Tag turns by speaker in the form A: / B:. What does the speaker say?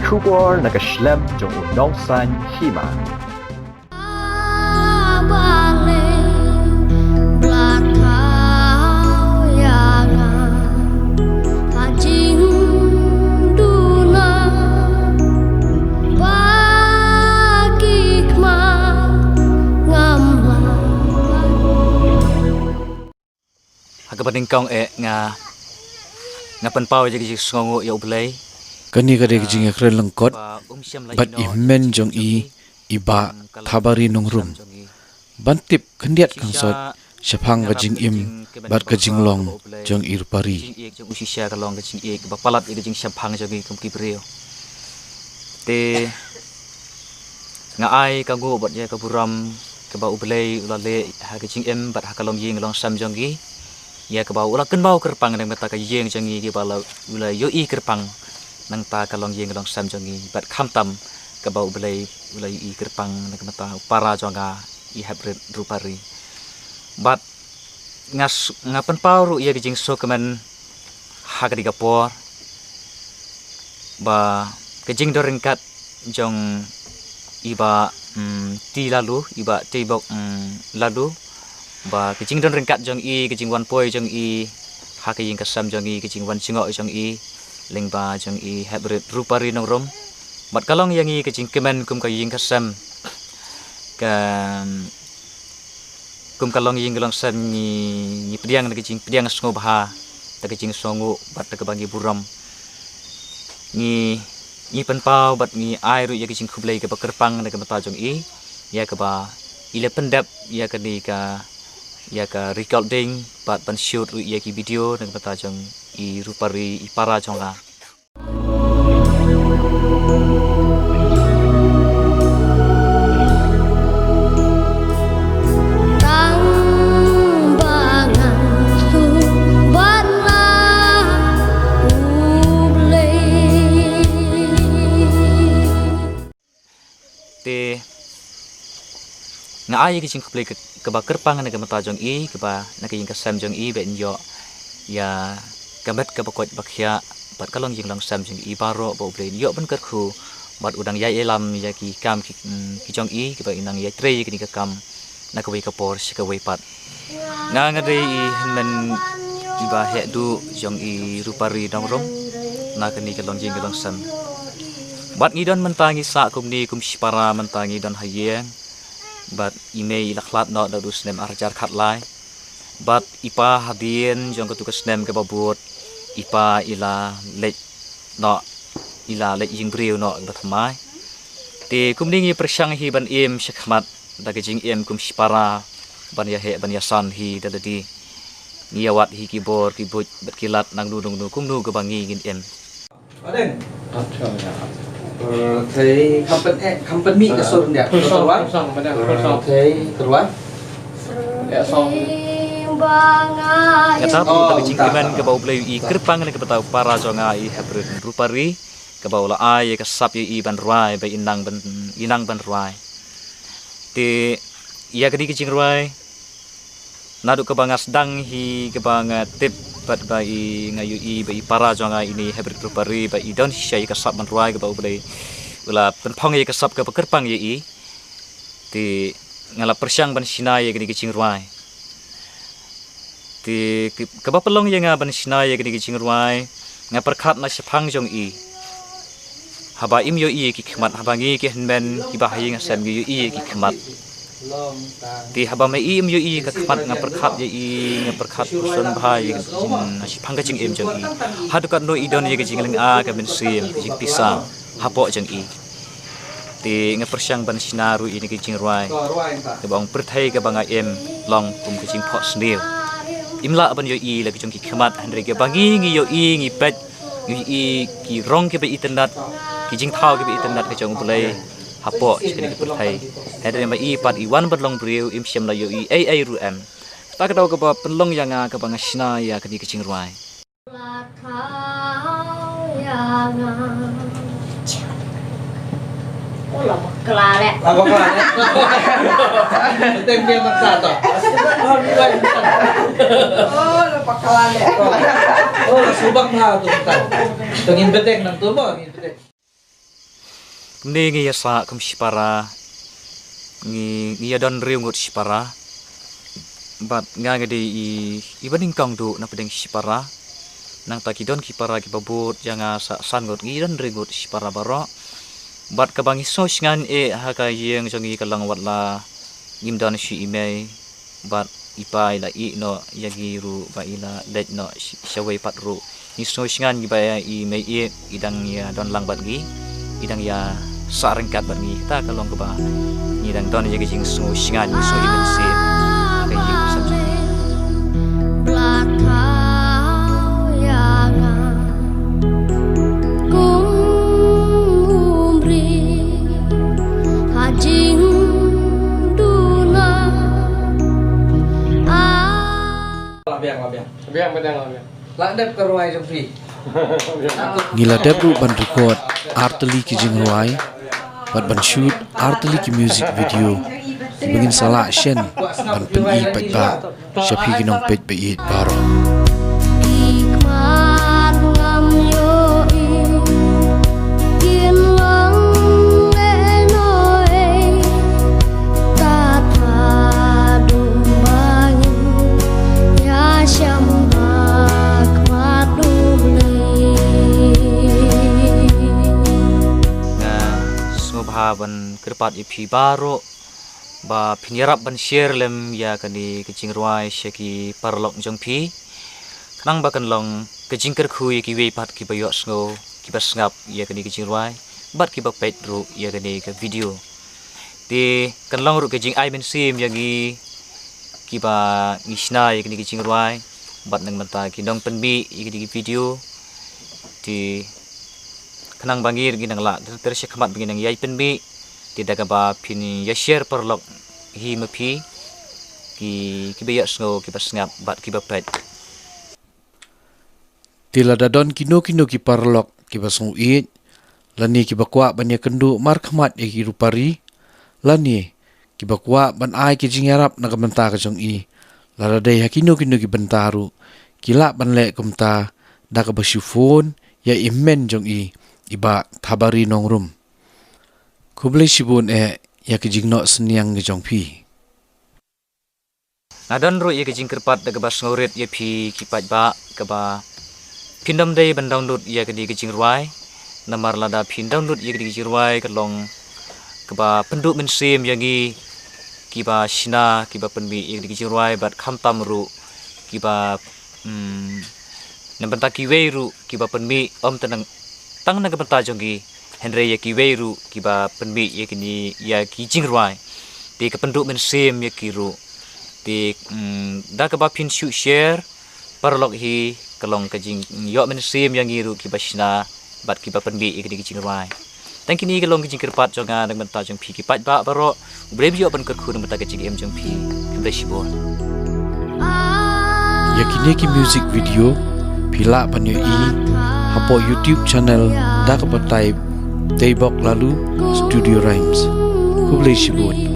A: Kubor nakaslem jong unongsan hima.
B: Kapating kong nga panpaw jadi songo ya ublay
C: kani kare kijing akre lengkot bat imen jong iba thabari nongrum bantip khandiat kangsot shaphang gajing im bat gajing long jong irpari
B: jong usisya kalong gajing ba palat gajing shaphang jong kum kibreo te nga ai kago bat ya kaburam ke ba ublay ulale ha gajing im bat ha kalong ying long sam jong gi ya ke bau ulah ken bau kerpang nang mata ka yeng jangi ki bala ulah yo i kerpang nang ta kalong yeng long sam jangi bat khamtam ke bau belai ulah i kerpang nang mata para jonga i hybrid rupari bat ngapen pau ya kijing so kemen ha ka digapor ba kijing doringkat jong iba ti lalu iba tibok lalu ba kicing don rengkat jong i kicing wan poi jong i ha ka ying kasam jong i kicing wan singo jong i lengba jong i hybrid rupari nong rom bat kalong yang i kicing kemen kum ka ying kasam kan kum kalong ying gelong sam ni pediang kicing pediang songo baha ta kicing songo bat ka bangi buram ni penpau bat ni ai ru ya kicing kublai ka kerpang na ka mata jong i ya ka ba ile pendap ya ka di ka ya ka recording bat pan shoot ya ki video nang pata jong i rupari i para jonga te nga ai ki kublai ke ba kerpang na mata jong i ke ba na king kasam jong i ben yo ya kamet ke bakot bakhya bat kalong jing lang sam jong i baro bo ble yo ben kerku bat udang yai elam ya ki kam ki jong i ke ba inang ya tre ki ka kam na ka wei ka por si ka wei pat nga nga dei i men i ba he du jong i rupari dong rom na ka ni kalong jing kalong sam bat ngidon mentangi sa kum ni kum sipara mentangi don hayeng bat email laklat no da dus nem arjar khat lai bat ipa hadien jong ketukas nem ke babut ipa ila le no ila le jing breu no batmai te kumningi persang hi ban im shakmat da ke jing em kum sipara ban ya he ban ya san hi da di niawat hi keyboard keyboard bat kilat nang du dung kumnu ke bangi gin em
D: aden thấy company cái số đẹp terus thấy terus ya song
B: ya tapu da jing iman ke bau play i kerpang ne ke batau para jonga i hybrid rupari ke bau la ai ke sap i ban ruai ba inang ban ruai te ya ke di jing ruai nadu ke bangas dang hi ke banga tip bat bai ngayu i bai para jonga ini hybrid rupari bai don syai ke sap ban ruai ke bau play ula penpong ye ke sap ke kerpang ye i ti ngala persyang ban sinai ye ke di jing ruai ti ke ba pelong ye nga ban sinai ye ke di jing ruai nga perkhat na syapang jong i haba im yo i ki khmat haba ngi ki henben ki ba hayi nga sam yo i ki khmat ti haba mai im yo i ka khmat nga perkhat ye i nga perkhat sun bhai ye syapang ka jing em jong i hadu kat no i don ye ke jing ling a ka ben sim ki jing pisang hapo jeng i ti nga persyang ban sinaru ini ke jing ruai ke bang perthai ke bang em long kum ke jing phot snil imla ban yo i la ke jong ki khmat andre ke bangi ngi yo i ngi pet ngi ki rong ke be internet ki jing thau ke be internet ke jong bulai hapo chini ke perthai andre ma i pat i wan ban long breu im syam la yo i ai ru em ta ka dau ke ba penlong yang ke bang sina ya ke jing ruai
E: Oh, là bakla lẹ.
D: tem dia maksa to
E: Oh, là bakla lẹ.
D: oh subak na to kan tengin betek nang to ba ngin betek
B: Kemudian ngi yasa kum sipara ngi don riu ngut sipara. Bat nga ngade i baning kang du na pedeng sipara. Nang takidon kipara ki babut janga sa san ngut ngi don riu ngut sipara baro. Bat kabangi sos ngan haka yeng jongi kalang watla ngimdan si imei. Bat ipai la I no yagi ru ba ila let no shawai pat ru. Ni sos ngan gi ba I mei idang ya don lang bat gi. Idang ya sarengkat bat gi ta kalong ke ba. Ni dang don yagi jing sos ngan ni so iben si. Haka yeng sabjang.
D: Biang ladap ke ruai Jeffrey.
C: Ngila debru ban record arteli ki jing ruai, bat ban shoot arteli ki music video. Bingin salah shen ban pengi pat ba, syapi ginong pet bait baro.
B: Ban kerpat ipi baro ba pinirap ban share lem ya kani kecing ruai syaki parlok jong pi kanang ba kanlong kecing kerkhui ki wei pat ki bayok sngo ki bas ngap ya kani kecing ruai bat ki ba pet ru ya kani ke video di kanlong ru kecing ai ben sim yagi ki ba ngisna ya kani kecing ruai bat nang mata ki dong penbi ya kani video di kanang bangir ginang la tersi khamat ginang yai penbi tidak ba pini ya share perlok hi mapi ki bayak sngo ki pasngap bat ki bapet
C: Tila dadon kino ki parlok ki basung it lani ki bakwa ban ya kendu mar khamat e ki rupari lani ki bakwa ban ai ki jingarap na kamenta ka jong I lara dai hakino ki bentaru kila ban le kumta da ka basu phone ya immen jong I iba thabari nongrum kublai sibun ya ki jingno seniang ge jong pi
B: nadon ro ye ke jing kerpat da bas ngoret ye pi ki pat ba ka ba pindam dei ban download ye ke di ke jing ruai namar lada pin download ye ke di jing ruai ka long ka ba penduk men sim yagi ki ba shina ki ba penbi ye ke di jing ruai bat kham tam ru ki ba nambanta ki wei ru ki ba penbi om tanang tang na kapanta jonggi Henry ya ki weiru ki ba penbi ya kini ya ki jingruai ti kapenduk men sim ya kiru ti da ka ba pin shoot share parlok hi kalong ka jing yo men sim yang ngiru ki ba shina bat ki ba penbi ya kini ki jingruai tang kini kalong ki jingkerpat jonga nang menta jong pi ki pat ba baro breb yo ban kerku nang menta ka jing em jong pi kembali sibon
C: ya kini ki music video pila banyo I hapo YouTube channel da ka type Daybok lalu Studio Rhymes kublai sibun